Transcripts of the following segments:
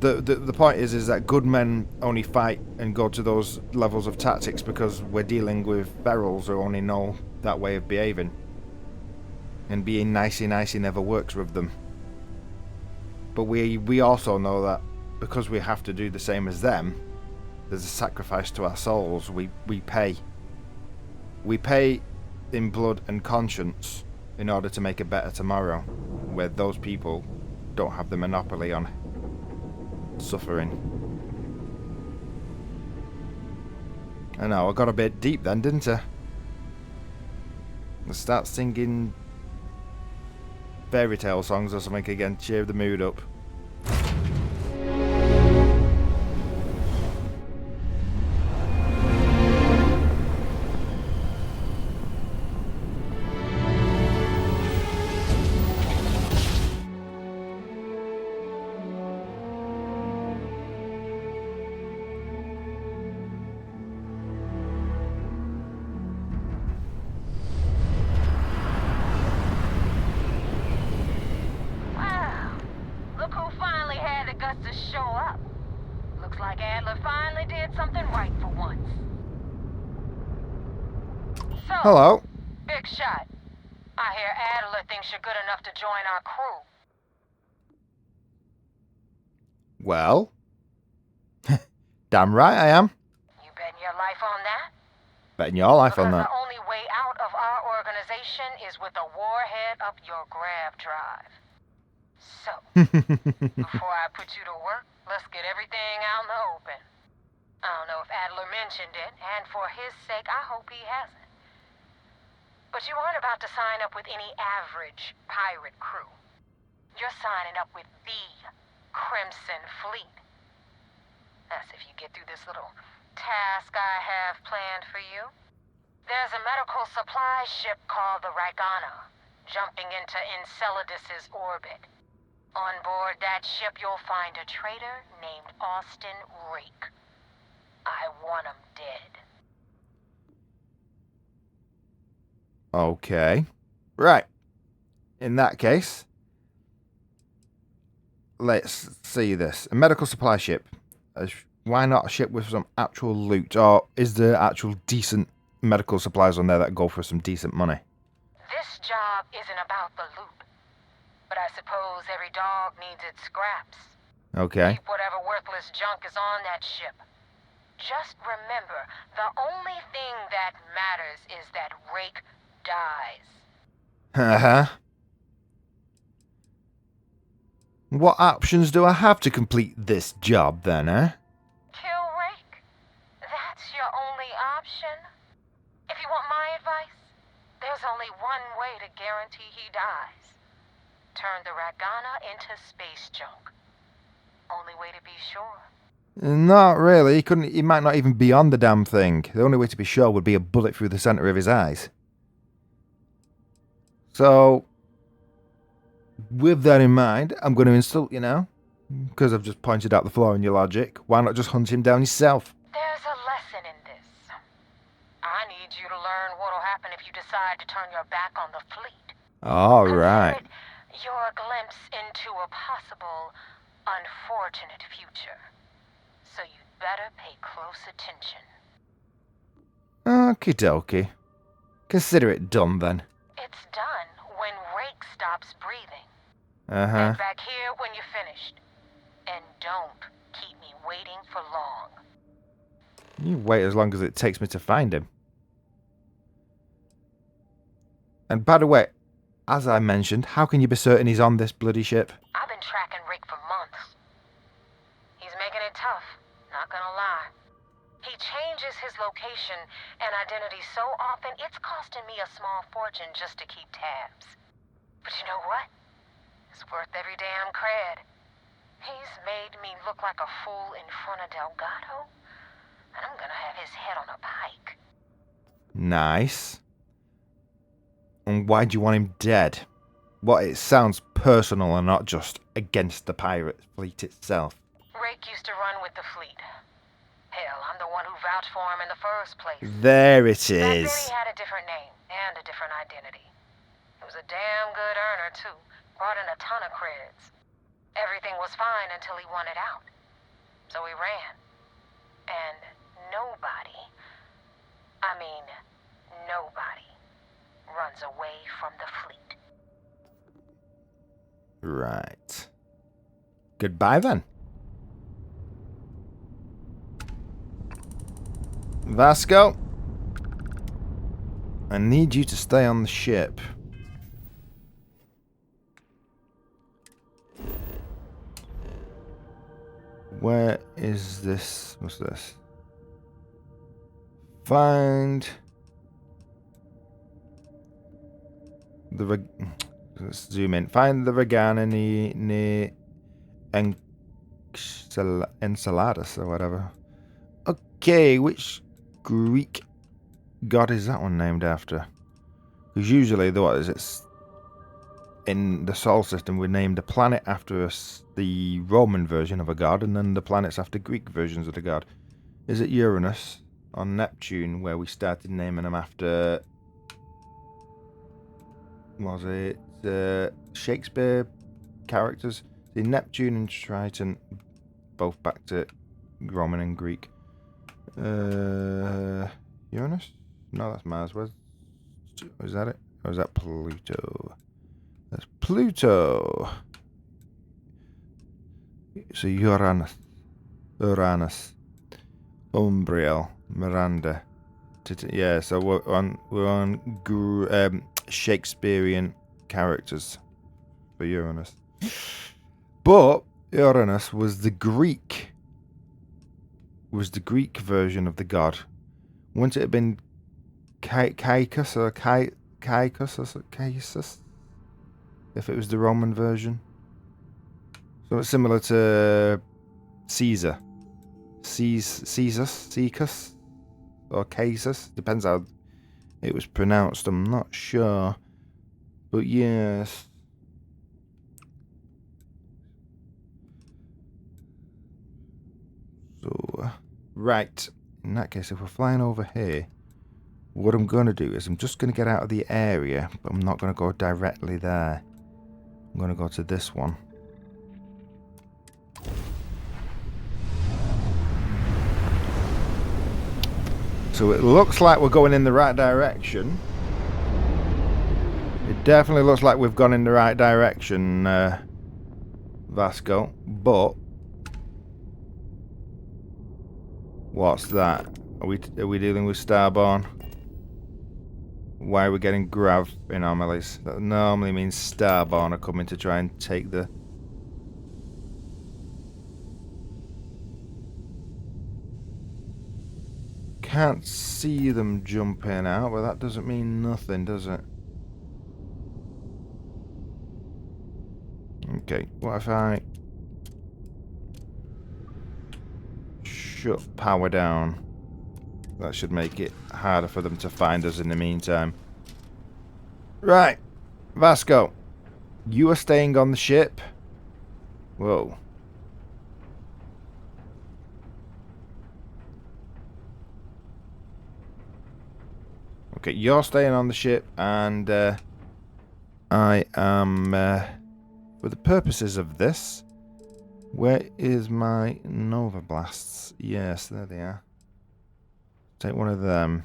The point is that good men only fight and go to those levels of tactics because we're dealing with ferals who only know that way of behaving. And being nicey never works with them. But we also know that because we have to do the same as them, there's a sacrifice to our souls. We pay. We pay in blood and conscience in order to make a better tomorrow, where those people don't have the monopoly on suffering. I know, I got a bit deep then, didn't I? Let's start singing fairy tale songs or something again, cheer the mood up. Hello. Big shot. I hear Adler thinks you're good enough to join our crew. Well, damn right I am. You betting your life on that? Betting your life on that. The only way out of our organization is with a warhead up your grav drive. So, before I put you to work, let's get everything out in the open. I don't know if Adler mentioned it, and for his sake, I hope he hasn't. But you aren't about to sign up with any average pirate crew. You're signing up with the Crimson Fleet. That's if you get through this little task I have planned for you. There's a medical supply ship called the Ragana, jumping into Enceladus's orbit. On board that ship, you'll find a traitor named Austin Rake. I want him dead. Okay. Right. In that case, let's see this. A medical supply ship. Why not a ship with some actual loot? Or is there actual decent medical supplies on there that go for some decent money? This job isn't about the loot. But I suppose every dog needs its scraps. Okay. Keep whatever worthless junk is on that ship. Just remember, the only thing that matters is that Rake dies. Uh-huh. What options do I have to complete this job then, eh? Kill Rake? That's your only option? If you want my advice, there's only one way to guarantee he dies. Turn the Ragana into space junk. Only way to be sure. Not really. He might not even be on the damn thing. The only way to be sure would be a bullet through the center of his eyes. So, with that in mind, I'm going to insult you now. Because I've just pointed out the flaw in your logic. Why not just hunt him down yourself? There's a lesson in this. I need you to learn what'll happen if you decide to turn your back on the fleet. All right. Your glimpse into a possible, unfortunate future. So you'd better pay close attention. Okie dokie. Consider it done then. It's done when Rake stops breathing. Uh-huh. Get back here when you're finished. And don't keep me waiting for long. You wait as long as it takes me to find him. And by the way, as I mentioned, how can you be certain he's on this bloody ship? I've been tracking Rake for months. He's making it tough, not gonna lie. He changes his location and identity so often, it's costing me a small fortune just to keep tabs. But you know what? It's worth every damn cred. He's made me look like a fool in front of Delgado, and I'm gonna have his head on a pike. Nice. And why do you want him dead? What, it sounds personal and not just against the pirate fleet itself. Rake used to run with the fleet. Hell, I'm the one who vouched for him in the first place. There it Back then is. he had a different name and a different identity. He was a damn good earner, too. Brought in a ton of creds. Everything was fine until he wanted out. So we ran. And nobody, I mean, nobody runs away from the fleet. Right. Goodbye then. Vasco, I need you to stay on the ship. Where is this? What's this? Find the let's zoom in. Find the Ragana near Enceladus or whatever. Okay, which Greek god is that one named after? Because usually, it's in the Sol system, we named a planet after the Roman version of a god, and then the planets after Greek versions of the god. Is it Uranus or Neptune, where we started naming them after? Was it Shakespeare characters? The Neptune and Triton, both back to Roman and Greek. Uranus? No, that's Mars. Is that it? Or is that Pluto? That's Pluto. So Uranus, Umbriel, Miranda. Yeah, so we're on Shakespearean characters for Uranus. But Uranus was the Greek version of the god. Wouldn't it have been Caicus or Caicus if it was the Roman version? So it's similar to Caesar. Caecus or Casus, depends how it was pronounced, I'm not sure. But yes. So, right. In that case, if we're flying over here, what I'm going to do is I'm just going to get out of the area, but I'm not going to go directly there. I'm going to go to this one. So it looks like we're going in the right direction. It definitely looks like we've gone in the right direction, Vasco. But what's that? Are we dealing with Starborn? Why are we getting grav anomalies? That normally means Starborn are coming to try and take the... Can't see them jumping out, but that doesn't mean nothing, does it? Okay, what if I shut power down? That should make it harder for them to find us in the meantime. Right, Vasco, you are staying on the ship. Whoa. Okay, you're staying on the ship, and I am, for the purposes of this, where is my Nova Blasts? Yes, there they are. Take one of them.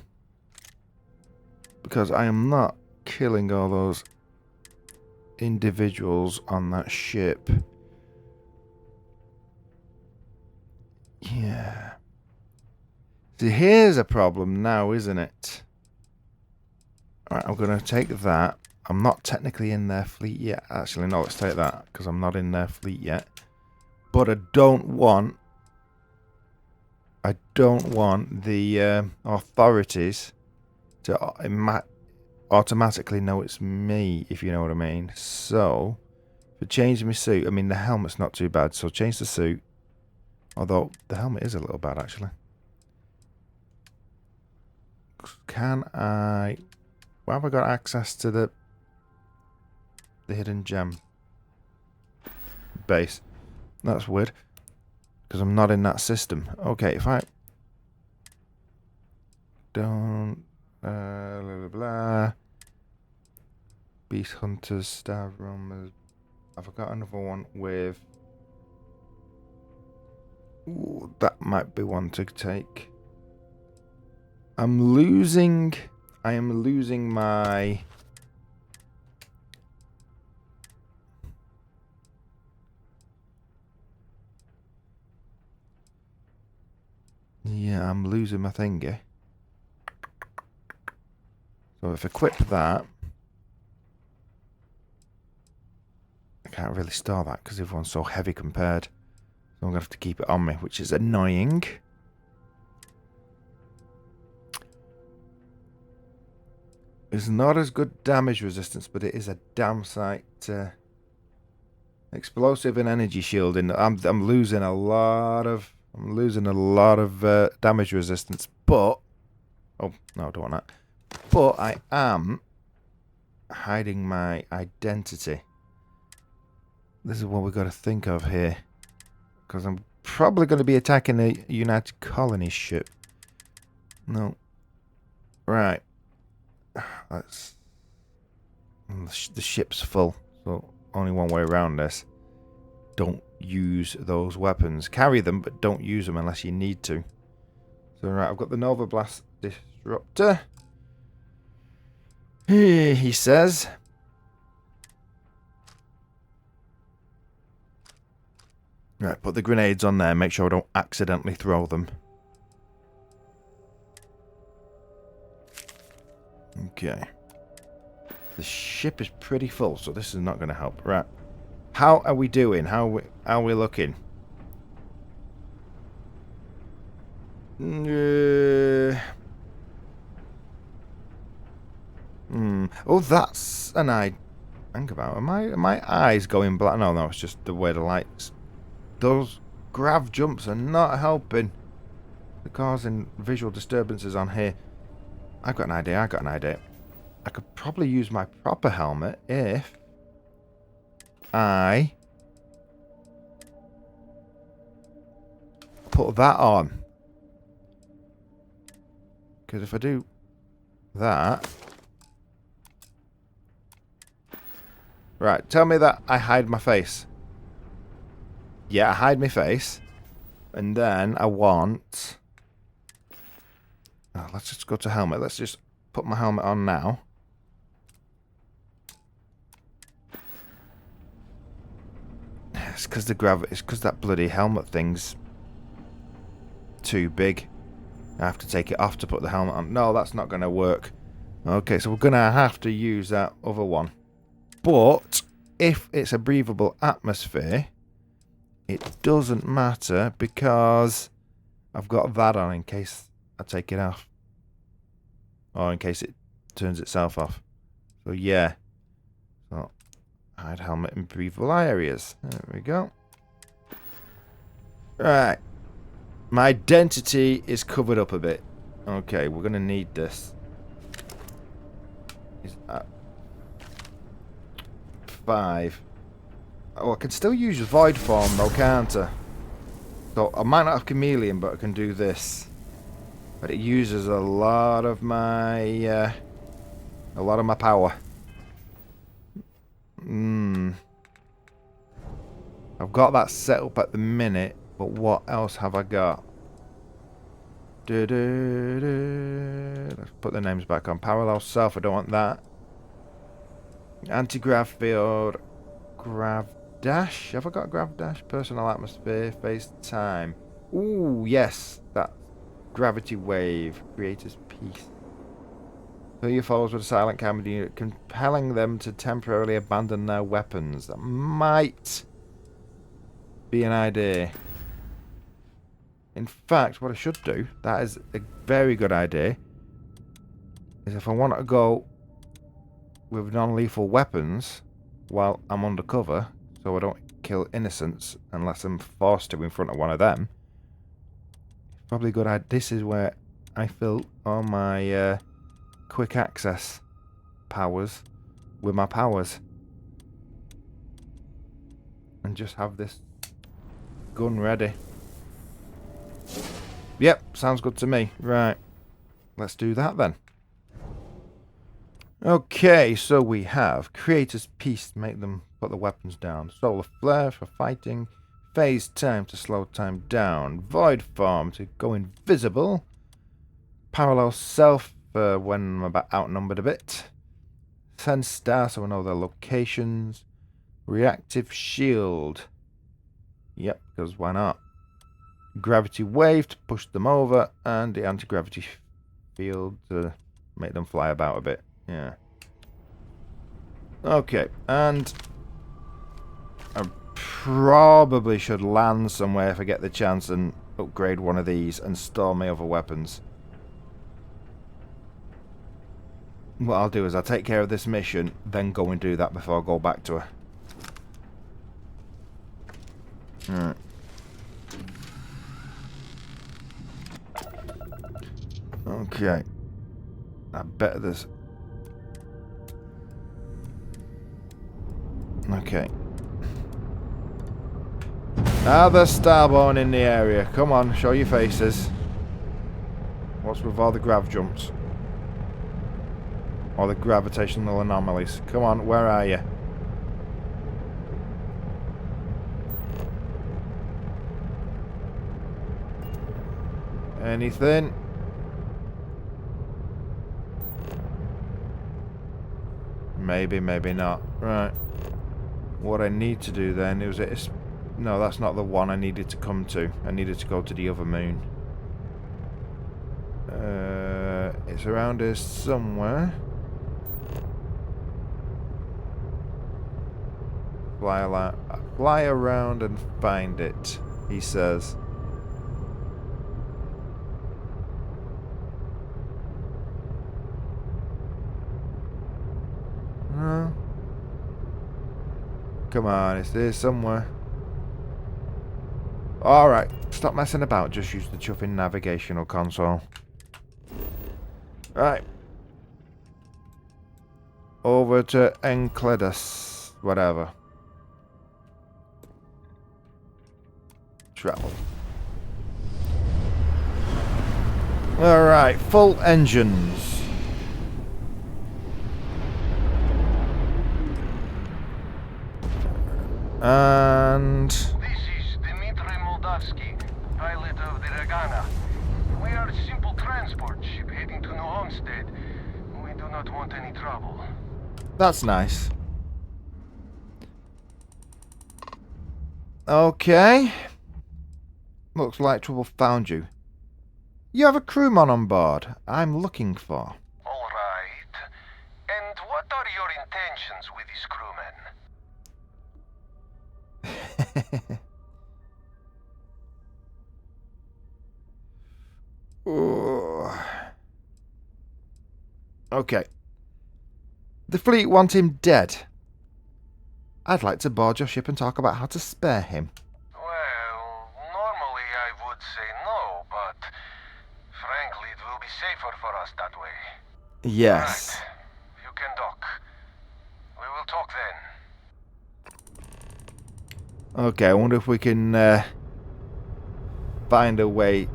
Because I am not killing all those individuals on that ship. Yeah. See, here's a problem now, isn't it? Alright, I'm going to take that. I'm not technically in their fleet yet. Actually, no, let's take that, because I'm not in their fleet yet. But I don't want the authorities to automatically know it's me, if you know what I mean. So, for changing my suit, I mean, the helmet's not too bad, so change the suit. Although, the helmet is a little bad, actually. Can I... Why have I got access to the hidden gem base? That's weird. Because I'm not in that system. Okay, if I... Don't... blah, blah, blah. Beast Hunters, Star Roamers. I've got another one with... Ooh, that might be one to take. I am losing my... Yeah, I'm losing my thingy. So if I equip that... I can't really store that because everyone's so heavy compared. So I'm going to have to keep it on me, which is annoying. It's not as good damage resistance, but it is a damn sight explosive and energy shielding. I'm losing a lot of damage resistance, but oh no, I don't want that. But I am hiding my identity. This is what we've got to think of here, because I'm probably going to be attacking a United Colonies ship. No, right. That's the ship's full, so only one way around this. Don't use those weapons. Carry them, but don't use them unless you need to. So right, I've got the Nova Blast Disruptor. He says. Right, put the grenades on there. Make sure I don't accidentally throw them. Okay. The ship is pretty full, so this is not going to help. Right. How are we doing? How are we looking? Oh, that's an eye. Think about it. Are my eyes going black? No, it's just the way the lights. Those grav jumps are not helping. They're causing visual disturbances on here. I got an idea. I could probably use my proper helmet if I put that on. Because if I do that... Right, tell me that I hide my face. Yeah, I hide my face. And then I want... Oh, let's just go to helmet. Let's just put my helmet on now. It's because it's because that bloody helmet thing's too big. I have to take it off to put the helmet on. No, that's not going to work. Okay, so we're going to have to use that other one. But if it's a breathable atmosphere, it doesn't matter because I've got that on in case I take it off. Or in case it turns itself off. So yeah. So hide helmet in breathable areas. There we go. Right. My identity is covered up a bit. Okay, we're going to need this. Is that 5? Oh, I can still use void form though, can't I? So I might not have chameleon, but I can do this. But it uses a lot of my power. I've got that set up at the minute, but what else have I got? Let's put the names back on. Parallel self, I don't want that. Anti-grav field. Grav dash. Have I got grav dash? Personal atmosphere. Face time. Ooh, yes. That gravity wave. Creator's piece. Fill your followers with a silent camera unit, compelling them to temporarily abandon their weapons. That might be an idea. In fact, what I should do, that is a very good idea, is if I want to go with non-lethal weapons while I'm undercover, so I don't kill innocents unless I'm forced to in front of one of them. Probably a good idea. This is where I fill all my quick access powers with my powers. And just have this gun ready. Yep, sounds good to me. Right. Let's do that then. Okay, so we have Creator's Piece to make them put the weapons down. Solar Flare for fighting. Phase time to slow time down. Void form to go invisible. Parallel self when I'm about outnumbered a bit. Send star so I know their locations. Reactive shield. Yep, because why not? Gravity wave to push them over. And the anti-gravity field to make them fly about a bit. Yeah. Okay, and I probably should land somewhere if I get the chance and upgrade one of these and store my other weapons. What I'll do is I'll take care of this mission, then go and do that before I go back to her. Alright. Okay. I bet there's... Okay. Other Starborn in the area. Come on, show your faces. What's with all the grav jumps? Or the gravitational anomalies? Come on, where are you? Anything? Maybe, maybe not. Right. What I need to do then is... No, that's not the one I needed to come to. I needed to go to the other moon. It's around here somewhere. Fly around and find it, he says. Come on, it's there somewhere. Alright, stop messing about, just use the chuffing navigational console. Right. Over to Enceladus, whatever. Travel. Alright, full engines. And... This is Dmitry Moldavsky, pilot of the Ragana. We are a simple transport ship heading to New Homestead. We do not want any trouble. That's nice. Okay. Looks like trouble found you. You have a crewman on board I'm looking for. All right. And what are your intentions with this crewman? Okay. The fleet want him dead. I'd like to board your ship and talk about how to spare him. Well, normally I would say no, but frankly it will be safer for us that way. Yes. Right. You can dock. We will talk then. Okay, I wonder if we can find a way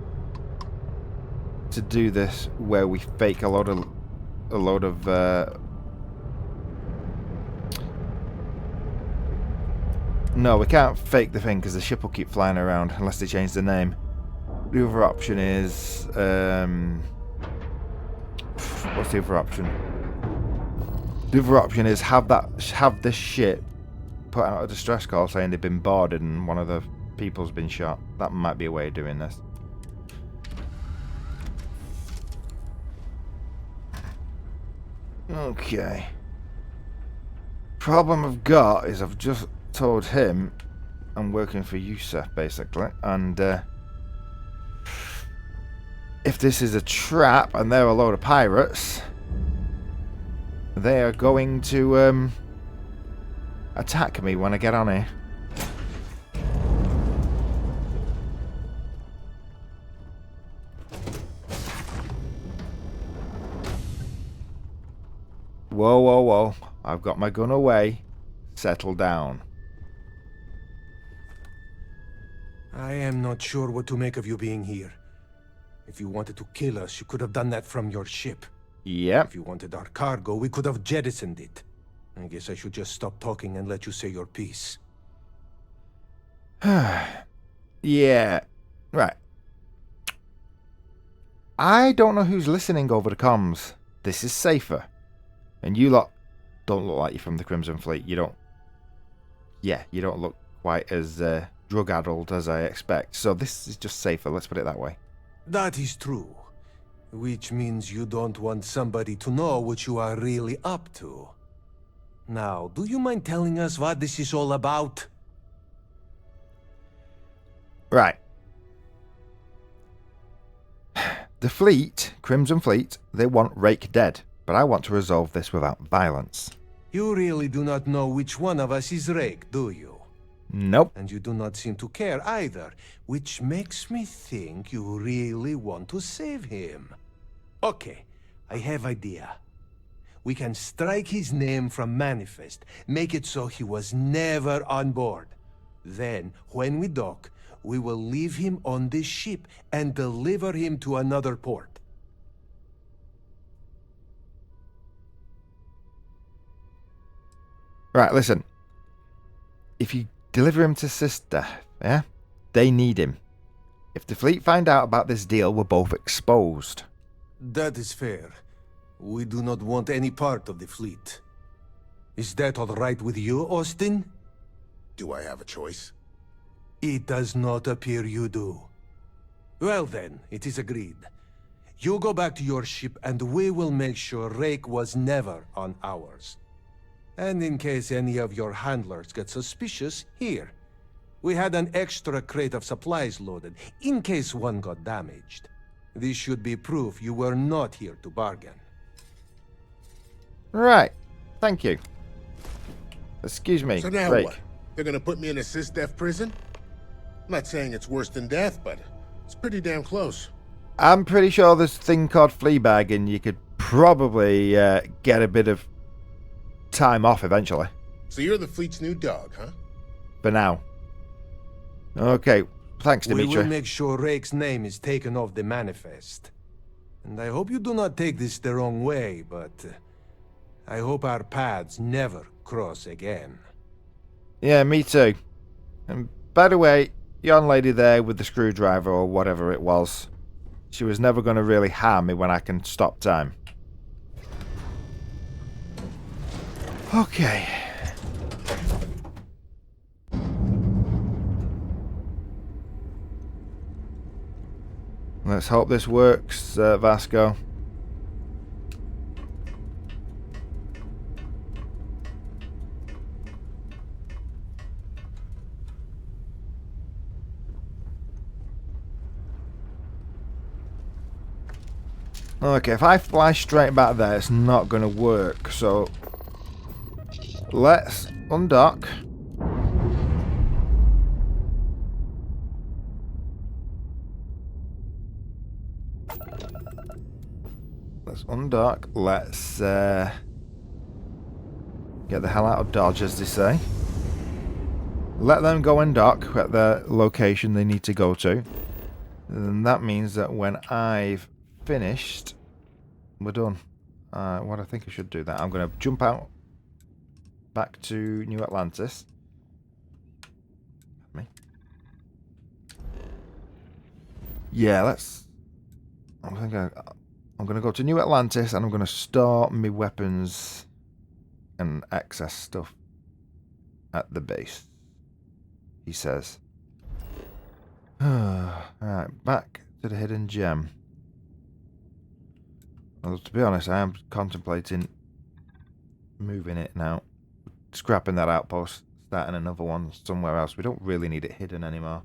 to do this where we fake a load of no, we can't fake the thing because the ship will keep flying around unless they change the name. The other option is what's the other option? The other option is have this ship put out a distress call saying they've been boarded and one of the people's been shot. That might be a way of doing this. Okay. Problem I've got is I've just told him I'm working for Yusuf, basically, and if this is a trap and they're a load of pirates, they are going to attack me when I get on here. Whoa, whoa, whoa. I've got my gun away. Settle down. I am not sure what to make of you being here. If you wanted to kill us, you could have done that from your ship. Yep. If you wanted our cargo, we could have jettisoned it. I guess I should just stop talking and let you say your piece. Yeah. Right. I don't know who's listening over the comms. This is safer. And you lot don't look like you're from the Crimson Fleet. You don't... Yeah, you don't look quite as drug-addled as I expect. So this is just safer, let's put it that way. That is true. Which means you don't want somebody to know what you are really up to. Now, do you mind telling us what this is all about? Right. The fleet, Crimson Fleet, they want Rake dead. But I want to resolve this without violence. You really do not know which one of us is Rake, do you? Nope. And you do not seem to care either, which makes me think you really want to save him. Okay, I have idea. We can strike his name from Manifest, make it so he was never on board. Then, when we dock, we will leave him on this ship and deliver him to another port. Right, listen. If you deliver him to Sister, yeah? They need him. If the fleet find out about this deal, we're both exposed. That is fair. We do not want any part of the fleet. Is that all right with you, Austin? Do I have a choice? It does not appear you do. Well then, it is agreed. You go back to your ship and we will make sure Rake was never on ours. And in case any of your handlers get suspicious, here. We had an extra crate of supplies loaded, in case one got damaged. This should be proof you were not here to bargain. Right. Thank you. Excuse me. So now Rake. what? They're gonna put me in a sysdef prison? I'm not saying it's worse than death, but it's pretty damn close. I'm pretty sure this thing called Fleabag, and you could probably get a bit of time off eventually. So you're the fleet's new dog, huh? For now. Okay. Thanks, We Dimitri. will make sure Rake's name is taken off the manifest. And I hope you do not take this the wrong way, but I hope our paths never cross again. Yeah, me too. And by the way, young lady there with the screwdriver or whatever it was, she was never going to really harm me when I can stop time. Okay. Let's hope this works, Vasco. Okay, if I fly straight back there, it's not going to work, so let's undock. Let's undock. Let's get the hell out of Dodge, as they say. Let them go and dock at the location they need to go to. And that means that when I've finished, we're done. What I think I should do that. I'm going to jump out back to New Atlantis. Yeah, let's. I'm going to go to New Atlantis and I'm going to store my weapons and excess stuff at the base. He says. Alright, back to the hidden gem. Well, to be honest, I am contemplating moving it now. Scrapping that outpost, starting another one somewhere else. We don't really need it hidden anymore.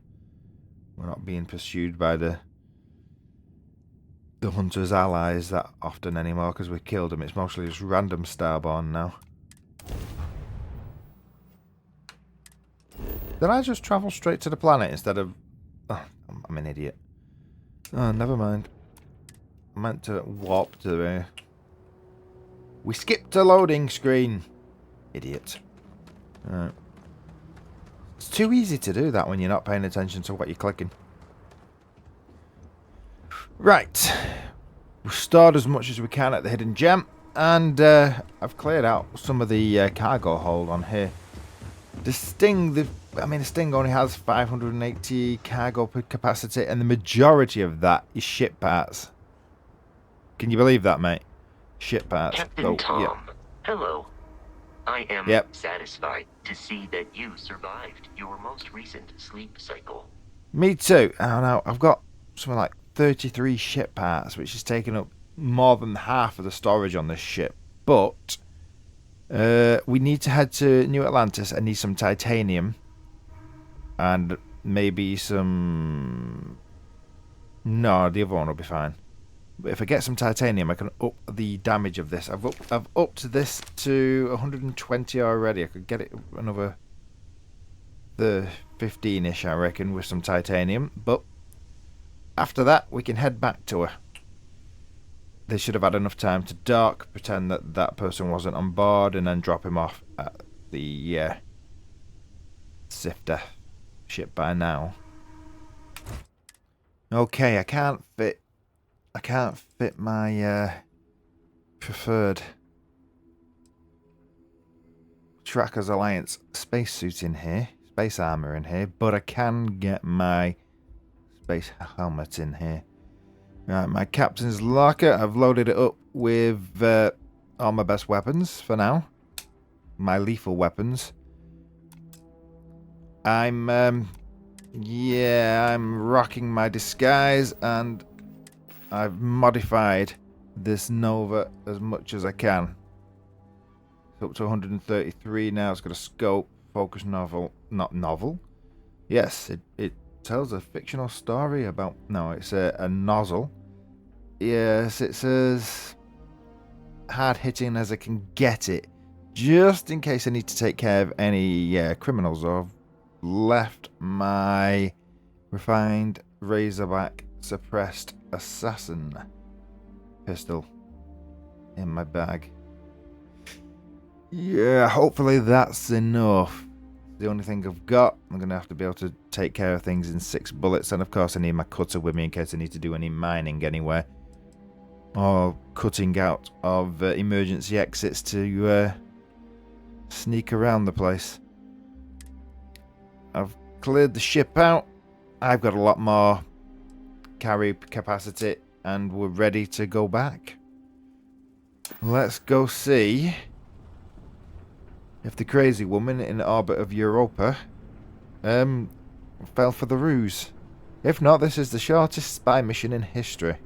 We're not being pursued by the Hunter's allies that often anymore because we killed them. It's mostly just random starborn now. Did I just travel straight to the planet instead of... Oh, I'm an idiot. Oh, never mind. I meant to warp to... We skipped a loading screen. Idiot. Right. It's too easy to do that when you're not paying attention to what you're clicking. Right. We've stored as much as we can at the hidden gem. And I've cleared out some of the cargo hold on here. The Sting, I mean, this thing only has 580 cargo capacity, and the majority of that is ship parts. Can you believe that, mate? Ship parts. Captain Tom, hello. I am Yep. satisfied to see that you survived your most recent sleep cycle. Me too. Oh no, I've got something like 33 ship parts, which is taking up more than half of the storage on this ship. But we need to head to New Atlantis. I need some titanium. And maybe some... No, the other one will be fine. But if I get some titanium, I can up the damage of this. I've upped this to 120 already. I could get it another 15-ish, I reckon, with some titanium. But after that, we can head back to her. They should have had enough time to dock, pretend that that person wasn't on board, and then drop him off at the Sifter ship by now. Okay, I can't fit my preferred Trackers Alliance spacesuit in here, space armor in here, but I can get my space helmet in here. Right, my captain's locker, I've loaded it up with all my best weapons for now. My lethal weapons. I'm rocking my disguise, and I've modified this Nova as much as I can. It's up to 133 now. It's got a scope, focus novel, not novel. Yes, it tells a fictional story about... No, it's a nozzle. Yes, it's as hard-hitting as I can get it, just in case I need to take care of any criminals. I've left my refined Razorback suppressed assassin pistol in my bag. Yeah, hopefully that's enough. The only thing I've got. I'm going to have to be able to take care of things in 6 bullets, and of course I need my cutter with me in case I need to do any mining anywhere, or cutting out of emergency exits to sneak around the place. I've cleared the ship out. I've got a lot more carry capacity, and we're ready to go back. Let's go see if the crazy woman in orbit of Europa fell for the ruse. If not, this is the shortest spy mission in history.